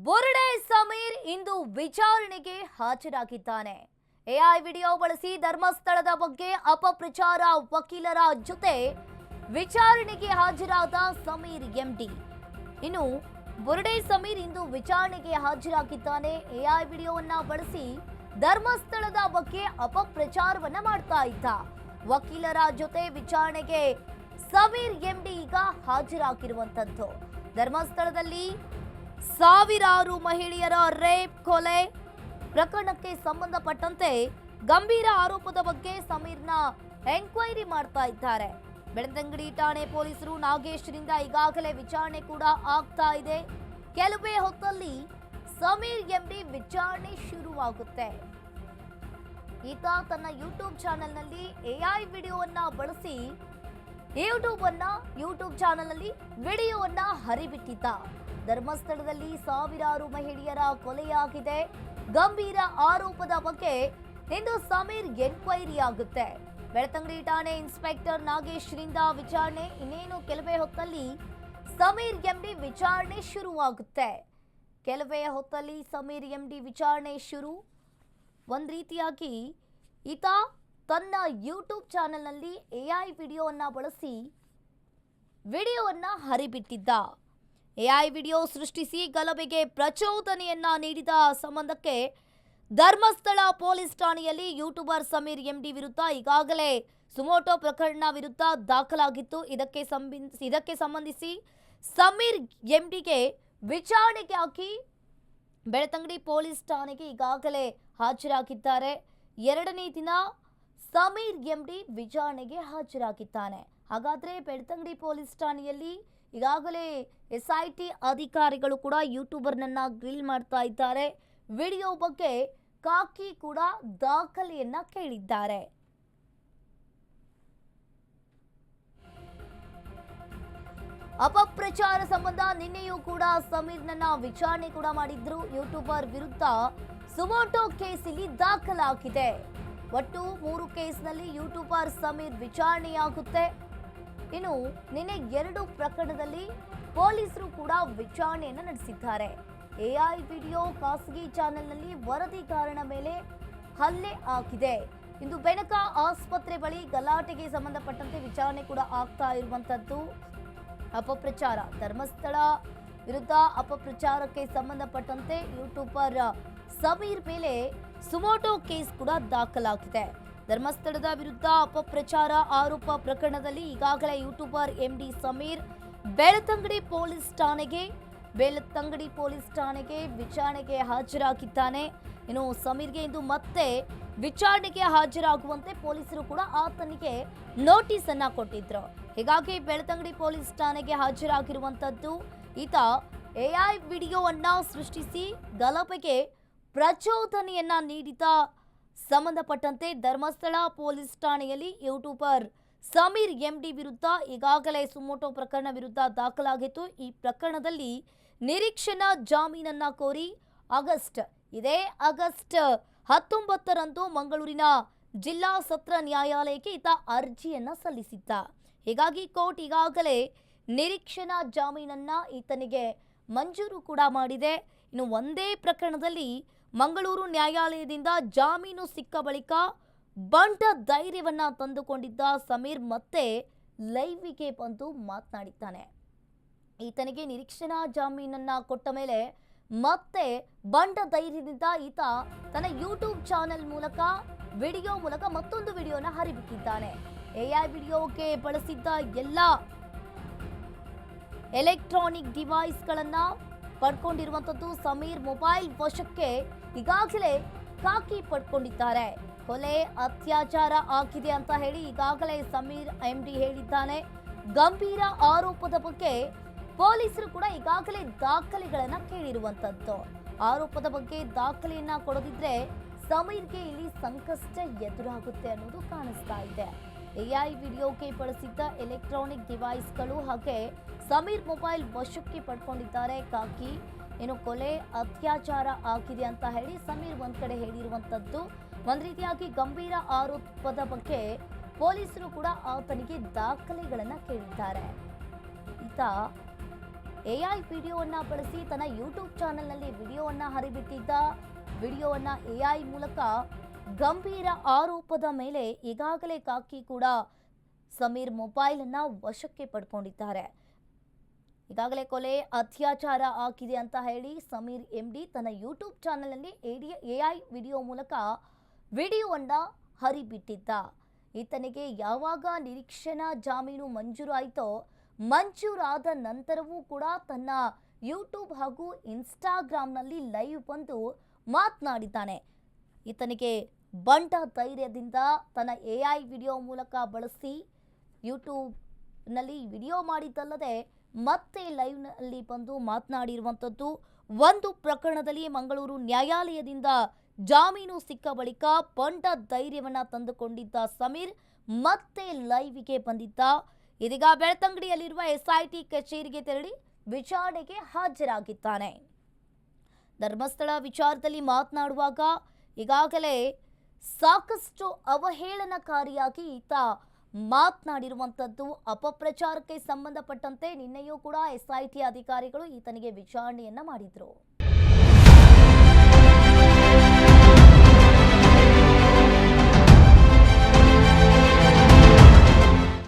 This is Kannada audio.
ಬುರುಡೆ ಸಮೀರ್ ಇಂದು ವಿಚಾರಣೆಗೆ ಹಾಜರಾಗಿದ್ದಾನೆ. ಎಐ ವಿಡಿಯೋ ಬಳಸಿ ಧರ್ಮಸ್ಥಳದ ಬಗ್ಗೆ ಅಪಪ್ರಚಾರ ವಕೀಲರ ಜೊತೆ ವಿಚಾರಣೆಗೆ ಹಾಜರಾದ ಸಮೀರ್ ಎಂಡಿ. ಇನ್ನು ಬುರುಡೆ ಸಮೀರ್ ಇಂದು ವಿಚಾರಣೆಗೆ ಹಾಜರಾಗಿದ್ದಾನೆ. ಎಐ ವಿಡಿಯೋವನ್ನ ಬಳಸಿ ಧರ್ಮಸ್ಥಳದ ಬಗ್ಗೆ ಅಪಪ್ರಚಾರವನ್ನ ಮಾಡ್ತಾ ಇದ್ದ ವಕೀಲರ ಜೊತೆ ವಿಚಾರಣೆಗೆ ಸಮೀರ್ ಎಂಡಿ ಈಗ ಹಾಜರಾಗಿರುವಂತದ್ದು. ಧರ್ಮಸ್ಥಳದಲ್ಲಿ ಸಾವಿರಾರು ಮಹಿಳೆಯರ ರೇಪ್ ಕೊಲೆ ಪ್ರಕರಣಕ್ಕೆ ಸಂಬಂಧಪಟ್ಟಂತೆ ಗಂಭೀರ ಆರೋಪದ ಬಗ್ಗೆ ಸಮೀರ್ನ ಎಂಕ್ವೈರಿ ಮಾಡ್ತಾ ಇದ್ದಾರೆ. ಬೆಳ್ತಂಗಡಿ ಠಾಣೆ ಪೊಲೀಸರು ನಾಗೇಶ್ರಿಂದ ಈಗಾಗಲೇ ವಿಚಾರಣೆ ಕೂಡ ಆಗ್ತಾ ಇದೆ. ಕೆಲವೇ ಹೊತ್ತಲ್ಲಿ ಸಮೀರ್ ಎಂಡಿ ವಿಚಾರಣೆ ಶುರುವಾಗುತ್ತೆ. ಈತ ತನ್ನ ಯೂಟ್ಯೂಬ್ ಚಾನೆಲ್ನಲ್ಲಿ ಎಐ ವಿಡಿಯೋವನ್ನ ಬಳಸಿ ಯೂಟ್ಯೂಬ್ ಚಾನೆಲ್ನಲ್ಲಿ ವಿಡಿಯೋವನ್ನ ಹರಿಬಿಟ್ಟಿದ್ದ. ಧರ್ಮಸ್ಥಳದಲ್ಲಿ ಸಾವಿರಾರು ಮಹಿಳೆಯರ ಕೊಲೆಯಾಗಿದೆ. ಗಂಭೀರ ಆರೋಪದ ಬಗ್ಗೆ ಇಂದು ಸಮೀರ್ ಎನ್ಕ್ವೈರಿ ಆಗುತ್ತೆ. ಬೆಳ್ತಂಗಡಿ ಠಾಣೆ ಇನ್ಸ್ಪೆಕ್ಟರ್ ನಾಗೇಶ್ರಿಂದ ವಿಚಾರಣೆ ಇನ್ನೇನು ಕೆಲವೇ ಹೊತ್ತಲ್ಲಿ ಸಮೀರ್ ಎಂಡಿ ವಿಚಾರಣೆ ಶುರುವಾಗುತ್ತೆ. ಕೆಲವೇ ಹೊತ್ತಲ್ಲಿ ಸಮೀರ್ ಎಂಡಿ ವಿಚಾರಣೆ ಶುರು. ಒಂದು ರೀತಿಯಾಗಿ ಈತ ತನ್ನ ಯೂಟ್ಯೂಬ್ ಚಾನೆಲ್ನಲ್ಲಿ ಎಐ ವಿಡಿಯೋವನ್ನ ಬಳಸಿ ವಿಡಿಯೋವನ್ನ ಹರಿಬಿಟ್ಟಿದ್ದ. ಎಐ ವಿಡಿಯೋ ಸೃಷ್ಟಿಸಿ ಗಲಭೆಗೆ ಪ್ರಚೋದನೆಯನ್ನ ನೀಡಿದ ಸಂಬಂಧಕ್ಕೆ ಧರ್ಮಸ್ಥಳ ಪೊಲೀಸ್ ಠಾಣೆಯಲ್ಲಿ ಯೂಟ್ಯೂಬರ್ ಸಮೀರ್ ಎಂಡಿ ವಿರುದ್ಧ ಈಗಾಗಲೇ ಸುಮೋಟೋ ಪ್ರಕರಣ ವಿರುದ್ಧ ದಾಖಲಾಗಿತ್ತು. ಇದಕ್ಕೆ ಸಂಬಂಧಿಸಿ ಸಮೀರ್ ಎಂಡಿಗೆ ವಿಚಾರಣೆಗೆ ಹಾಕಿ ಬೆಳ್ತಂಗಡಿ ಪೊಲೀಸ್ ಠಾಣೆಗೆ ಈಗಾಗಲೇ ಹಾಜರಾಗಿದ್ದಾರೆ. ಎರಡನೇ ದಿನ ಸಮೀರ್ ಎಂಡಿ ವಿಚಾರಣೆಗೆ ಹಾಜರಾಗಿದ್ದಾನೆ. ಹಾಗಾದ್ರೆ ಬೆಳ್ತಂಗಡಿ ಪೊಲೀಸ್ ಠಾಣೆಯಲ್ಲಿ ಈಗಾಗಲೇ SIT ಅಧಿಕಾರಿಗಳು ಕೂಡ ಯೂಟ್ಯೂಬರ್ನನ್ನ ಗ್ರಿಲ್ ಮಾಡ್ತಾ ಇದ್ದಾರೆ. ವಿಡಿಯೋ ಬಗ್ಗೆ ಕಾಕಿ ಕೂಡ ದಾಖಲೆಯನ್ನ ಕೇಳಿದ್ದಾರೆ. ಅಪಪ್ರಚಾರ ಸಂಬಂಧ ನಿನ್ನೆಯೂ ಕೂಡ ಸಮೀರ್ನನ್ನ ವಿಚಾರಣೆ ಕೂಡ ಮಾಡಿದ್ರು. ಯೂಟ್ಯೂಬರ್ ವಿರುದ್ಧ ಸುಮೋಟೋ ಕೇಸ್ ಇಲ್ಲಿ ದಾಖಲಾಗಿದೆ. ಒಟ್ಟು 3 ಕೇಸ್ನಲ್ಲಿ ಯೂಟ್ಯೂಬರ್ ಸಮೀರ್ ವಿಚಾರಣೆಯಾಗುತ್ತೆ. ಇನ್ನು ನಿನ್ನೆ 2 ಪ್ರಕರಣದಲ್ಲಿ ಪೊಲೀಸರು ಕೂಡ ವಿಚಾರಣೆಯನ್ನು ನಡೆಸಿದ್ದಾರೆ. ಎಐ ವಿಡಿಯೋ ಖಾಸಗಿ ಚಾನೆಲ್ನಲ್ಲಿ ವರದಿಗಾರನ ಮೇಲೆ ಹಲ್ಲೆ ಆಗಿದೆ. ಇಂದು ಬೆನಕ ಆಸ್ಪತ್ರೆ ಬಳಿ ಗಲಾಟೆಗೆ ಸಂಬಂಧಪಟ್ಟಂತೆ ವಿಚಾರಣೆ ಕೂಡ ಆಗ್ತಾ ಇರುವಂತದ್ದು. ಅಪಪ್ರಚಾರ ಧರ್ಮಸ್ಥಳ ವಿರುದ್ಧ ಅಪಪ್ರಚಾರಕ್ಕೆ ಸಂಬಂಧಪಟ್ಟಂತೆ ಯೂಟ್ಯೂಬರ್ ಸಮೀರ್ ಮೇಲೆ ಸುಮೋಟೋ ಕೇಸ್ ಕೂಡ ದಾಖಲಾಗಿದೆ. ಧರ್ಮಸ್ಥಳದ ವಿರುದ್ಧ ಅಪಪ್ರಚಾರ ಆರೋಪ ಪ್ರಕರಣದಲ್ಲಿ ಈಗಾಗಲೇ YouTuber MD Sameer Belthangady police ಠಾಣೆಗೆ ವಿಚಾರಣೆಗೆ ಹಾಜರಾಗಿದ್ದಾನೆ. ಇನ್ನು ಸಮೀರ್ಗೆ ಇಂದು ಮತ್ತೆ ವಿಚಾರಣೆಗೆ ಹಾಜರಾಗುವಂತೆ ಪೊಲೀಸರು ಕೂಡ ಆತನಿಗೆ ನೋಟಿಸ್ ಅನ್ನ ಕೊಟ್ಟಿದ್ರು. ಹೀಗಾಗಿ ಬೆಳ್ತಂಗಡಿ ಪೊಲೀಸ್ ಠಾಣೆಗೆ ಹಾಜರಾಗಿರುವಂತದ್ದು. ಈತ ಎಐ ವಿಡಿಯೋವನ್ನ ಸೃಷ್ಟಿಸಿ ಗಲಭೆಗೆ ಪ್ರಚೋದನೆಯನ್ನ ನೀಡಿದ ಸಂಬಂಧಪಟ್ಟಂತೆ ಧರ್ಮಸ್ಥಳ ಪೊಲೀಸ್ ಠಾಣೆಯಲ್ಲಿ ಯೂಟ್ಯೂಬರ್ ಸಮೀರ್ ಎಂಡಿ ವಿರುದ್ಧ ಈಗಾಗಲೇ ಸುಮೋಟೋ ಪ್ರಕರಣ ವಿರುದ್ಧ ದಾಖಲಾಗಿತ್ತು. ಈ ಪ್ರಕರಣದಲ್ಲಿ ನಿರೀಕ್ಷಣಾ ಜಾಮೀನನ್ನ ಕೋರಿ ಆಗಸ್ಟ್ 19ರಂದು ಮಂಗಳೂರಿನ ಜಿಲ್ಲಾ ಸತ್ರ ನ್ಯಾಯಾಲಯಕ್ಕೆ ಈತ ಅರ್ಜಿಯನ್ನ ಸಲ್ಲಿಸಿದ್ದ. ಹೀಗಾಗಿ ಕೋರ್ಟ್ ಈಗಾಗಲೇ ನಿರೀಕ್ಷಣಾ ಜಾಮೀನನ್ನ ಈತನಿಗೆ ಮಂಜೂರು ಕೂಡ ಮಾಡಿದೆ. ಇನ್ನು ಒಂದೇ ಪ್ರಕರಣದಲ್ಲಿ ಮಂಗಳೂರು ನ್ಯಾಯಾಲಯದಿಂದ ಜಾಮೀನು ಸಿಕ್ಕ ಬಳಿಕ ಬಂಟ ಧೈರ್ಯವನ್ನ ತಂದುಕೊಂಡಿದ್ದ ಸಮೀರ್ ಮತ್ತೆ ಲೈವ್ಗೆ ಬಂದು ಮಾತನಾಡಿದ್ದಾನೆ. ಈತನಿಗೆ ನಿರೀಕ್ಷಣಾ ಜಾಮೀನನ್ನ ಕೊಟ್ಟ ಮೇಲೆ ಮತ್ತೆ ಬಂಟ ಧೈರ್ಯದಿಂದ ಈತ ತನ್ನ ಯೂಟ್ಯೂಬ್ ಚಾನೆಲ್ ಮೂಲಕ ಮತ್ತೊಂದು ವಿಡಿಯೋನ ಹರಿಬಿಟ್ಟಿದ್ದಾನೆ. ಎಐ ವಿಡಿಯೋಗೆ ಬಳಸಿದ್ದ ಎಲ್ಲ ಎಲೆಕ್ಟ್ರಾನಿಕ್ ಡಿವೈಸ್ಗಳನ್ನ ಪಡ್ಕೊಂಡಿರುವಂತದ್ದು. ಸಮೀರ್ ಮೊಬೈಲ್ ವಶಕ್ಕೆ ಈಗಾಗಲೇ ಕಾಕಿ ಪಡ್ಕೊಂಡಿದ್ದಾರೆ. ಕೊಲೆ ಅತ್ಯಾಚಾರ ಆಗಿದೆ ಅಂತ ಹೇಳಿ ಈಗಾಗಲೇ ಸಮೀರ್ ಎಂಡಿ ಹೇಳಿದ್ದಾನೆ. ಗಂಭೀರ ಆರೋಪದ ಬಗ್ಗೆ ಪೊಲೀಸರು ಕೂಡ ಈಗಾಗಲೇ ದಾಖಲೆಗಳನ್ನ ಕೇಳಿರುವಂತದ್ದು. ಆರೋಪದ ಬಗ್ಗೆ ದಾಖಲೆಯನ್ನ ಕೊಡದಿದ್ರೆ ಸಮೀರ್ಗೆ ಇಲ್ಲಿ ಸಂಕಷ್ಟ ಎದುರಾಗುತ್ತೆ ಅನ್ನೋದು ಕಾಣಿಸ್ತಾ ಇದೆ. ಎಐ ವಿಡಿಯೋಗೆ ಬಳಸಿದ್ದ ಎಲೆಕ್ಟ್ರಾನಿಕ್ ಡಿವೈಸ್ಗಳು ಹಾಗೆ ಸಮೀರ್ ಮೊಬೈಲ್ ವಶಕ್ಕೆ ಪಡ್ಕೊಂಡಿದ್ದಾರೆ ಕಾಕಿ. ಏನು ಕೊಲೆ ಅತ್ಯಾಚಾರ ಆಗಿದೆ ಅಂತ ಹೇಳಿ ಸಮೀರ್ ಒಂದ್ ಕಡೆ ಹೇಳಿರುವಂತದ್ದು. ಒಂದ್ ರೀತಿಯಾಗಿ ಗಂಭೀರ ಆರೋಪದ ಬಗ್ಗೆ ಪೊಲೀಸರು ಕೂಡ ಆತನಿಗೆ ದಾಖಲೆಗಳನ್ನ ಕೇಳಿದ್ದಾರೆ. ಈತ ಎಐ ವಿಡಿಯೋವನ್ನ ಬಳಸಿ ತನ್ನ ಯೂಟ್ಯೂಬ್ ಚಾನೆಲ್ನಲ್ಲಿ ವಿಡಿಯೋವನ್ನ ಹರಿಬಿಟ್ಟಿದ್ದ. ವಿಡಿಯೋವನ್ನ ಎಐ ಮೂಲಕ ಗಂಭೀರ ಆರೋಪದ ಮೇಲೆ ಈಗಾಗಲೇ ಖಾಕಿ ಕೂಡ ಸಮೀರ್ ಮೊಬೈಲ್ ಅನ್ನ ವಶಕ್ಕೆ ಪಡ್ಕೊಂಡಿದ್ದಾರೆ. ಈಗಾಗಲೇ ಕೊಲೆ ಅತ್ಯಾಚಾರ ಆಗಿದೆ ಅಂತ ಹೇಳಿ ಸಮೀರ್ ಎಂಡಿ ತನ್ನ ಯೂಟ್ಯೂಬ್ ಚಾನೆಲ್ನಲ್ಲಿ ಎಐ ವಿಡಿಯೋ ಮೂಲಕ ವಿಡಿಯೋವನ್ನ ಹರಿಬಿಟ್ಟಿದ್ದ. ಈತನಿಗೆ ಯಾವಾಗ ನಿರೀಕ್ಷಣಾ ಜಾಮೀನು ಮಂಜೂರಾಯಿತೋ ಮಂಜೂರಾದ ನಂತರವೂ ಕೂಡ ತನ್ನ ಯೂಟ್ಯೂಬ್ ಹಾಗೂ ಇನ್ಸ್ಟಾಗ್ರಾಮ್ನಲ್ಲಿ ಲೈವ್ ಬಂದು ಮಾತನಾಡಿದ್ದಾನೆ. ಈತನಿಗೆ ಬಂಟ ಧೈರ್ಯದಿಂದ ತನ್ನ ಎಐ ವಿಡಿಯೋ ಮೂಲಕ ಬಳಸಿ ಯೂಟ್ಯೂಬ್ನಲ್ಲಿ ವಿಡಿಯೋ ಮಾಡಿದ್ದಲ್ಲದೆ ಮತ್ತೆ ಲೈವ್ನಲ್ಲಿ ಬಂದು ಮಾತನಾಡಿರುವಂಥದ್ದು. ಒಂದು ಪ್ರಕರಣದಲ್ಲಿ ಮಂಗಳೂರು ನ್ಯಾಯಾಲಯದಿಂದ ಜಾಮೀನು ಸಿಕ್ಕ ಬಳಿಕ ಬಂಟ ಧೈರ್ಯವನ್ನ ತಂದುಕೊಂಡಿದ್ದ ಸಮೀರ್ ಮತ್ತೆ ಲೈವ್ಗೆ ಬಂದಿದ್ದ. ಇದೀಗ ಬೆಳ್ತಂಗಡಿಯಲ್ಲಿರುವ ಎಸ್ಐಟಿ ಕಚೇರಿಗೆ ತೆರಳಿ ವಿಚಾರಣೆಗೆ ಹಾಜರಾಗಿದ್ದಾನೆ. ಧರ್ಮಸ್ಥಳ ವಿಚಾರದಲ್ಲಿ ಮಾತನಾಡುವಾಗ ಈಗಾಗಲೇ ಸಾಕಷ್ಟು ಅವಹೇಳನಕಾರಿಯಾಗಿ ಈತ ಮಾತನಾಡಿರುವಂಥದ್ದು. ಅಪಪ್ರಚಾರಕ್ಕೆ ಸಂಬಂಧಪಟ್ಟಂತೆ ನಿನ್ನೆಯೂ ಕೂಡ ಎಸ್ಐಟಿ ಅಧಿಕಾರಿಗಳು ಈತನಿಗೆ ವಿಚಾರಣೆಯನ್ನ ಮಾಡಿದ್ರು.